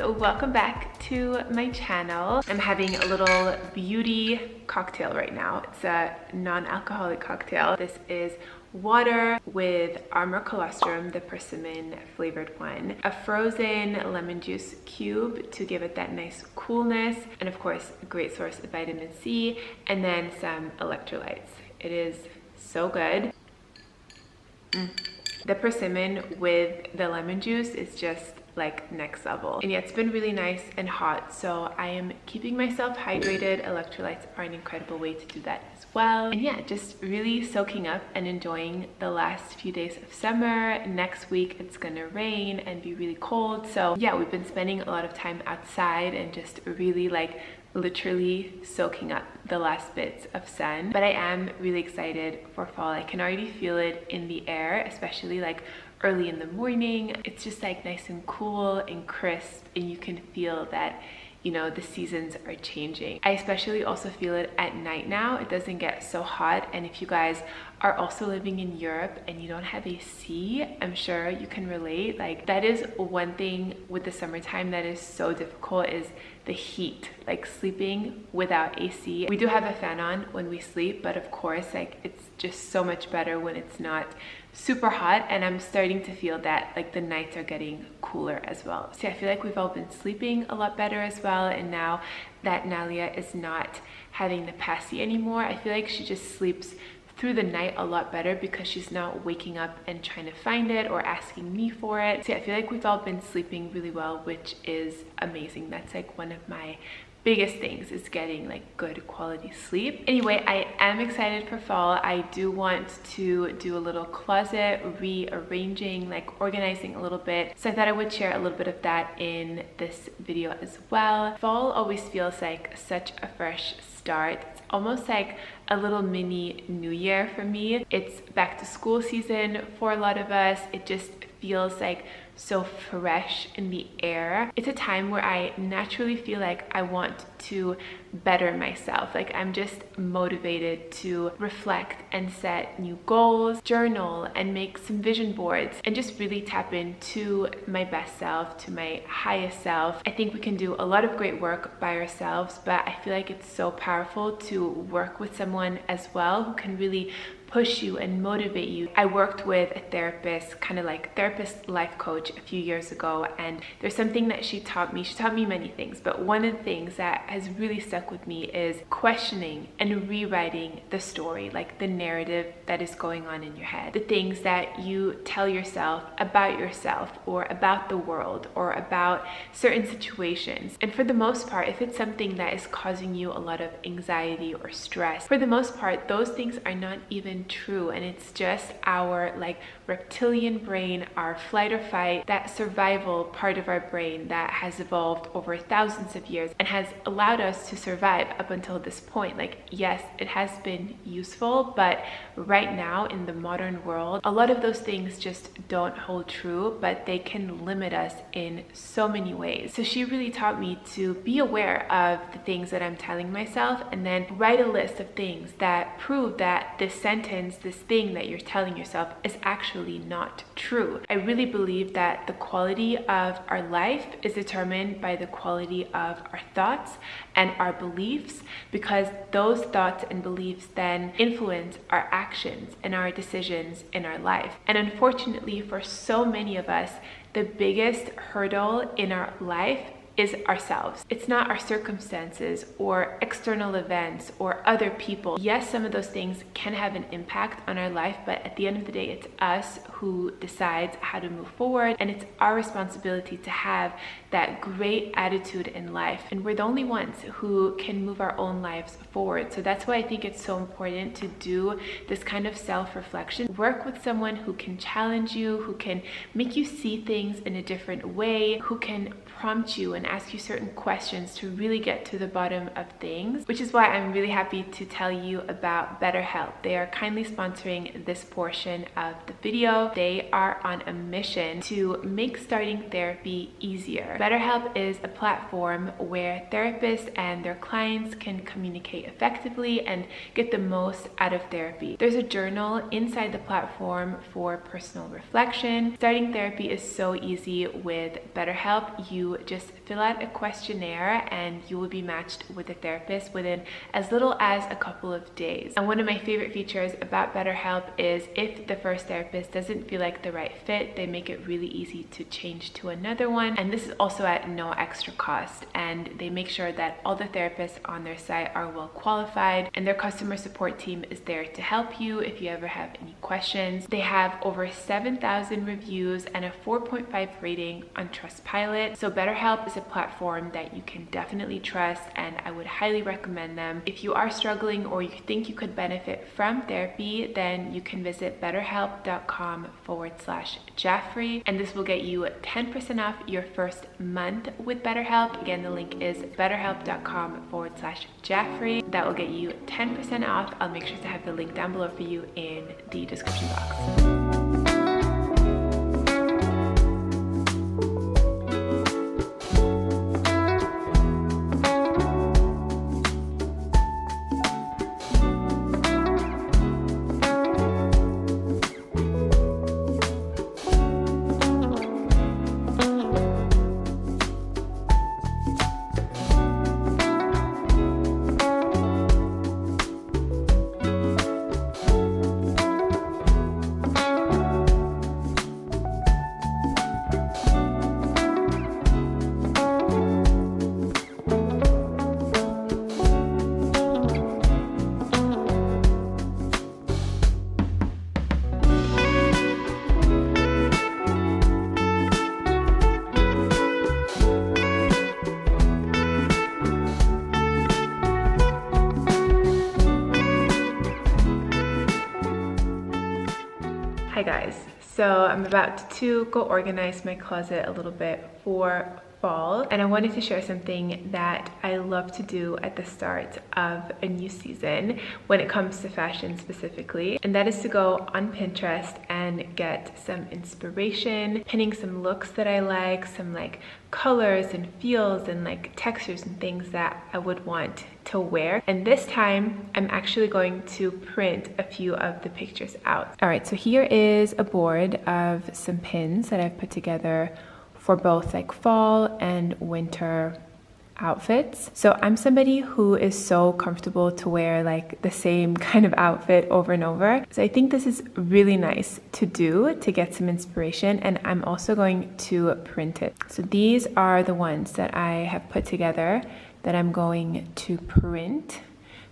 welcome back to my channel. I'm having a little beauty cocktail right now. It's a non-alcoholic cocktail. This is water with Armour colostrum, the persimmon flavored one, a frozen lemon juice cube to give it that nice coolness, and of course a great source of vitamin C, and then some electrolytes. It is so good. The persimmon with the lemon juice is just like next level. And yeah, it's been really nice and hot, so I am keeping myself hydrated. Electrolytes are an incredible way to do that as well. And yeah, just really soaking up and enjoying the last few days of summer. Next week it's gonna rain and be really cold, so yeah, we've been spending a lot of time outside and just really like literally soaking up the last bits of sun. But I am really excited for fall. I can already feel it in the air, especially like early in the morning. It's just like nice and cool and crisp, and you can feel that, you know, the seasons are changing. I especially also feel it at night now. It doesn't get so hot, and if you guys are also living in Europe and you don't have AC, I'm sure you can relate. Like, that is one thing with the summertime that is so difficult, is the heat, like sleeping without AC. We do have a fan on when we sleep, but of course, like, it's just so much better when it's not super hot, and I'm starting to feel that like the nights are getting cooler as well. So I feel like we've all been sleeping a lot better as well, and now that Nalia is not having the passy anymore, I feel like she just sleeps through the night a lot better because she's not waking up and trying to find it or asking me for it. So yeah, I feel like we've all been sleeping really well, which is amazing. That's like one of my biggest things, is getting like good quality sleep. Anyway, I am excited for fall. I do want to do a little closet rearranging, like organizing a little bit. So I thought I would share a little bit of that in this video as well. Fall always feels like such a fresh start. It's almost like a little mini new year for me. It's back to school season for a lot of us. It just feels like so fresh in the air. It's a time where I naturally feel like I want to better myself. Like, I'm just motivated to reflect and set new goals, journal, and make some vision boards, and just really tap into my best self, to my highest self. I think we can do a lot of great work by ourselves, but I feel like it's so powerful to work with someone as well who can really push you and motivate you. I worked with a therapist, kind of like therapist life coach, a few years ago, and there's something that she taught me. She taught me many things, but one of the things that has really stuck with me is questioning and rewriting the story, like the narrative that is going on in your head, the things that you tell yourself or about the world or about certain situations. And for the most part, if it's something that is causing you a lot of anxiety or stress, for the most part, those things are not even true, and it's just our like reptilian brain, our flight or fight, that survival part of our brain that has evolved over thousands of years and has allowed us to survive up until this point. Like, yes, it has been useful, but right now in the modern world, a lot of those things just don't hold true, but they can limit us in so many ways. So she really taught me to be aware of the things that I'm telling myself, and then write a list of things that prove that this sentence, this thing that you're telling yourself, is actually not true. I really believe that the quality of our life is determined by the quality of our thoughts and our beliefs, because those thoughts and beliefs then influence our actions and our decisions in our life. And unfortunately, for so many of us, the biggest hurdle in our life is ourselves. It's not our circumstances or external events or other people. Yes, some of those things can have an impact on our life, but at the end of the day, it's us who decides how to move forward, and it's our responsibility to have that great attitude in life. And we're the only ones who can move our own lives forward. So that's why I think it's so important to do this kind of self-reflection. Work with someone who can challenge you, who can make you see things in a different way, who can prompt you and ask you certain questions to really get to the bottom of things, which is why I'm really happy to tell you about BetterHelp. They are kindly sponsoring this portion of the video. They are on a mission to make starting therapy easier. BetterHelp is a platform where therapists and their clients can communicate effectively and get the most out of therapy. There's a journal inside the platform for personal reflection. Starting therapy is so easy with BetterHelp. You just fill out a questionnaire and you will be matched with a therapist within as little as a couple of days. And one of my favorite features about BetterHelp is if the first therapist doesn't feel like the right fit, they make it really easy to change to another one. And this is also at no extra cost. And they make sure that all the therapists on their site are well qualified, and their customer support team is there to help you if you ever have any questions. They have over 7,000 reviews and a 4.5 rating on Trustpilot. So BetterHelp is a platform that you can definitely trust, and I would highly recommend them. If you are struggling or you think you could benefit from therapy, then you can visit betterhelp.com/Jaffrey, and this will get you 10% off your first month with BetterHelp. Again, the link is betterhelp.com/Jaffrey. That will get you 10% off. I'll make sure to have the link down below for you in the description box. Hi guys, so I'm about to go organize my closet a little bit for fall, and I wanted to share something that I love to do at the start of a new season when it comes to fashion specifically, and that is to go on Pinterest and get some inspiration, pinning some looks that I like, some like colors and feels and like textures and things that I would want to wear. And this time I'm actually going to print a few of the pictures out. All right, so here is a board of some pins that I've put together for both like fall and winter outfits. So I'm somebody who is so comfortable to wear like the same kind of outfit over and over. So I think this is really nice to do to get some inspiration, and I'm also going to print it. So these are the ones that I have put together that I'm going to print.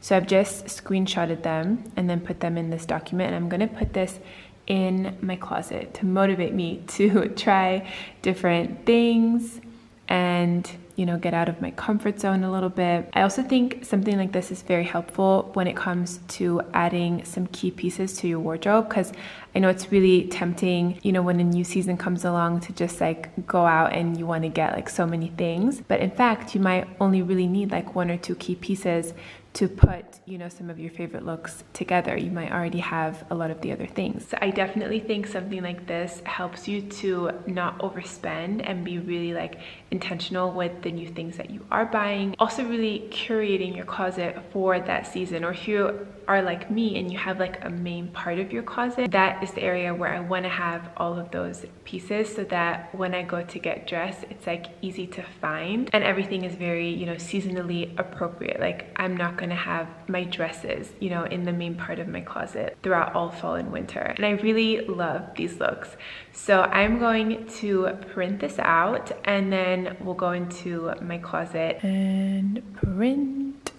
So I've just screenshotted them and then put them in this document, and I'm going to put this in my closet to motivate me to try different things and, you know, get out of my comfort zone a little bit. I also think something like this is very helpful when it comes to adding some key pieces to your wardrobe, because I know it's really tempting, you know, when a new season comes along to just like go out and you want to get like so many things. But in fact, you might only really need like one or two key pieces to put, you know, some of your favorite looks together. You might already have a lot of the other things. So I definitely think something like this helps you to not overspend and be really like intentional with the new things that you are buying. Also really curating your closet for that season. Or if you are like me and you have like a main part of your closet, that is the area where I want to have all of those pieces so that when I go to get dressed, it's like easy to find and everything is very, you know, seasonally appropriate. Like I'm not going to have my dresses, you know, in the main part of my closet throughout all fall and winter. And I really love these looks. So I'm going to print this out and then we'll go into my closet and print.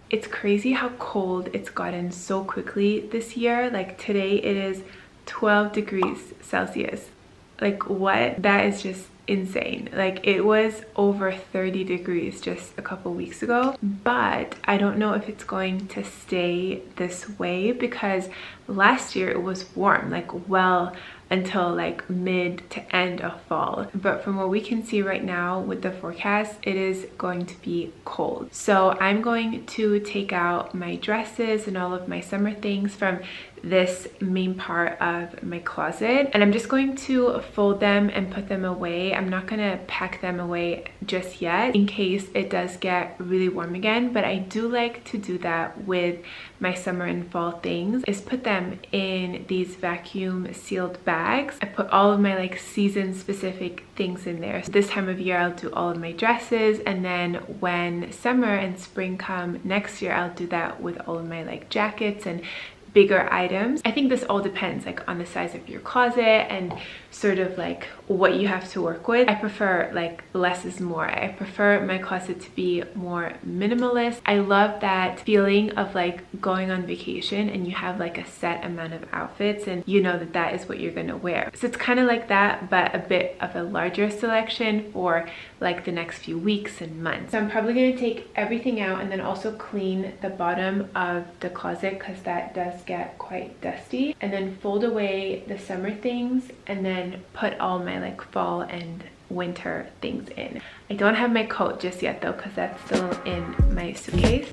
It's crazy how cold it's gotten so quickly this year. Like today it is 12 degrees Celsius. Like what? That is just insane. Like, it was over 30 degrees just a couple weeks ago, but I don't know if it's going to stay this way because last year it was warm, like well until like mid to end of fall. But from what we can see right now with the forecast, it is going to be cold. So I'm going to take out my dresses and all of my summer things from this main part of my closet, and I'm just going to fold them and put them away. I'm not gonna pack them away just yet in case it does get really warm again, but I do like to do that with my summer and fall things, is put them in these vacuum sealed bags. I put all of my like season specific things in there. So this time of year I'll do all of my dresses, and then when summer and spring come next year, I'll do that with all of my like jackets and bigger items. I think this all depends like on the size of your closet and sort of like what you have to work with. I prefer like less is more. I prefer my closet to be more minimalist. I love that feeling of like going on vacation and you have like a set amount of outfits and you know that that is what you're gonna wear. So it's kind of like that, but a bit of a larger selection for like the next few weeks and months. So I'm probably gonna take everything out and then also clean the bottom of the closet because that does get quite dusty, and then fold away the summer things and then put all my like fall and winter things in. I don't have my coat just yet though because that's still in my suitcase.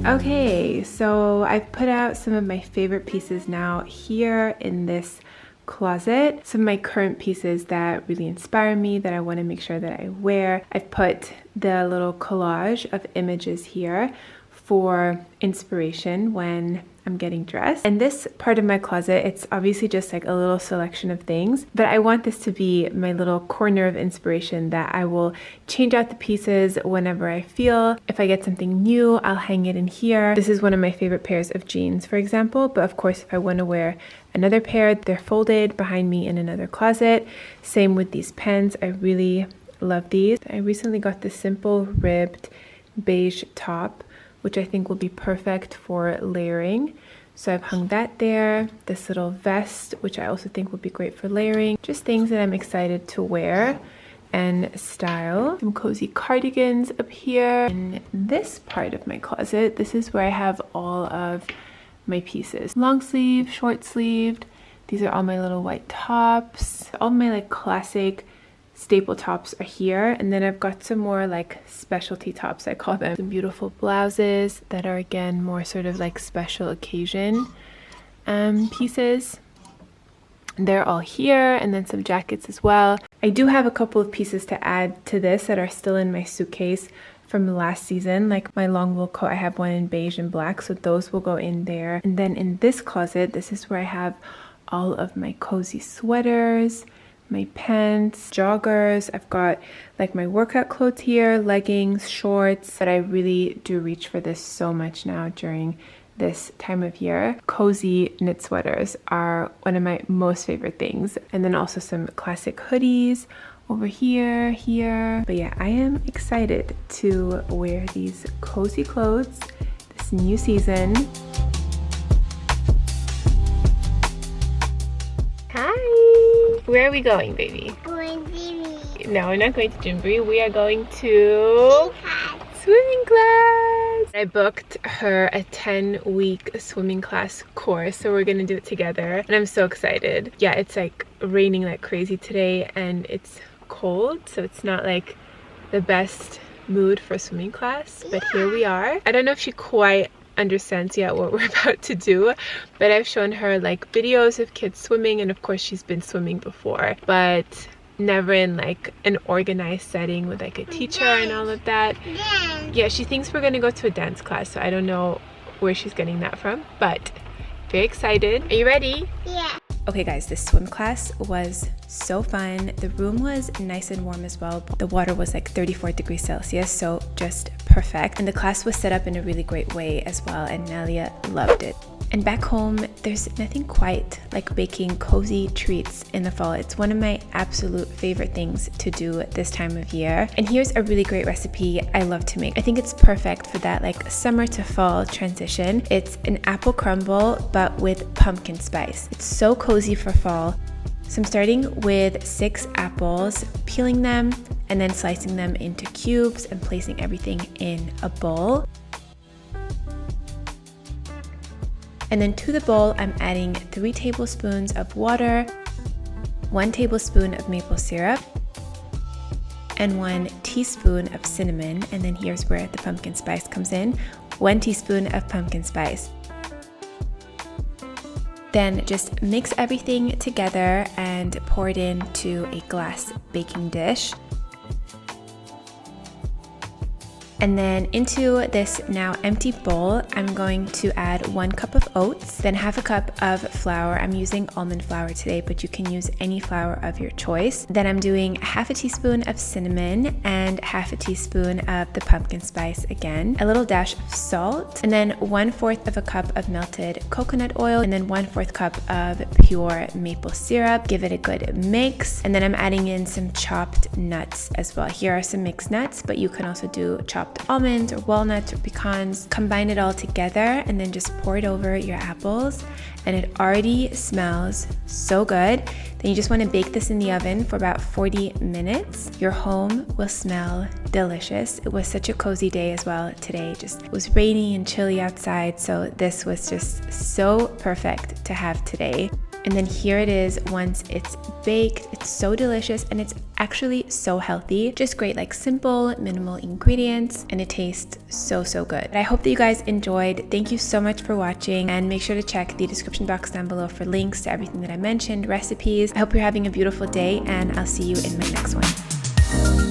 Okay, so I've put out some of my favorite pieces now here in this closet. Some of my current pieces that really inspire me that I want to make sure that I wear. I've put the little collage of images here for inspiration when I'm getting dressed. And this part of my closet, it's obviously just like a little selection of things, but I want this to be my little corner of inspiration that I will change out the pieces whenever I feel. If I get something new, I'll hang it in here. This is one of my favorite pairs of jeans, for example, but of course, if I want to wear another pair, they're folded behind me in another closet. Same with these pens. I really love these. I recently got this simple ribbed beige top, which I think will be perfect for layering. So I've hung that there. This little vest, which I also think will be great for layering. Just things that I'm excited to wear and style. Some cozy cardigans up here. In this part of my closet, this is where I have all of my pieces. Long sleeve, short sleeved. These are all my little white tops. All my like classic staple tops are here, and then I've got some more like specialty tops, I call them. Some beautiful blouses that are again more sort of like special occasion pieces. They're all here, and then some jackets as well. I do have a couple of pieces to add to this that are still in my suitcase from last season, like my long wool coat. I have one in beige and black, so those will go in there. And then in this closet, this is where I have all of my cozy sweaters, my pants, joggers. I've got like my workout clothes here, leggings, shorts, but I really do reach for this so much now during this time of year. Cozy knit sweaters are one of my most favorite things. And then also some classic hoodies over here. But yeah, I am excited to wear these cozy clothes this class, new season. Hi! Where are we going, baby? Going to be. No, we're not going to Jamboree. We are going to swimming class. I booked her a 10-week swimming class course, so we're gonna do it together, and I'm so excited. Yeah, it's like raining like crazy today, and it's cold, so it's not like the best mood for swimming class, but here we are. I don't know if she quite understands yet what we're about to do, but I've shown her like videos of kids swimming, and of course she's been swimming before, but never in like an organized setting with like a teacher and all of that. Yeah, she thinks we're gonna go to a dance class, so I don't know where she's getting that from, but very excited. Are you ready? Yeah. Okay guys, this swim class was so fun. The room was nice and warm as well. The water was like 34 degrees Celsius, so just perfect. And the class was set up in a really great way as well, and Nalia loved it. And back home, there's nothing quite like baking cozy treats in the fall. It's one of my absolute favorite things to do this time of year. And here's a really great recipe I love to make. I think it's perfect for that like summer to fall transition. It's an apple crumble, but with pumpkin spice. It's so cozy for fall. So I'm starting with 6 apples, peeling them, and then slicing them into cubes and placing everything in a bowl. And then to the bowl, I'm adding 3 tablespoons of water, 1 tablespoon of maple syrup, and 1 teaspoon of cinnamon. And then here's where the pumpkin spice comes in, 1 teaspoon of pumpkin spice. Then just mix everything together and pour it into a glass baking dish. And then into this now empty bowl, I'm going to add 1 cup of oats, then half a cup of flour. I'm using almond flour today, but you can use any flour of your choice. Then I'm doing half a teaspoon of cinnamon and half a teaspoon of the pumpkin spice again, a little dash of salt, and then 1/4 of a cup of melted coconut oil, and then 1/4 cup of pure maple syrup. Give it a good mix. And then I'm adding in some chopped nuts as well. Here are some mixed nuts, but you can also do chopped almonds or walnuts or pecans. Combine it all together and then just pour it over your apples, and it already smells so good. Then you just want to bake this in the oven for about 40 minutes. Your home will smell delicious. It was such a cozy day as well today. It was rainy and chilly outside, so this was just so perfect to have today. And then here it is once it's baked. It's so delicious, and it's actually so healthy. Just great, like simple, minimal ingredients, and it tastes so good. I hope that you guys enjoyed. Thank you so much for watching, and make sure to check the description box down below for links to everything that I mentioned, recipes. I hope you're having a beautiful day, and I'll see you in my next one.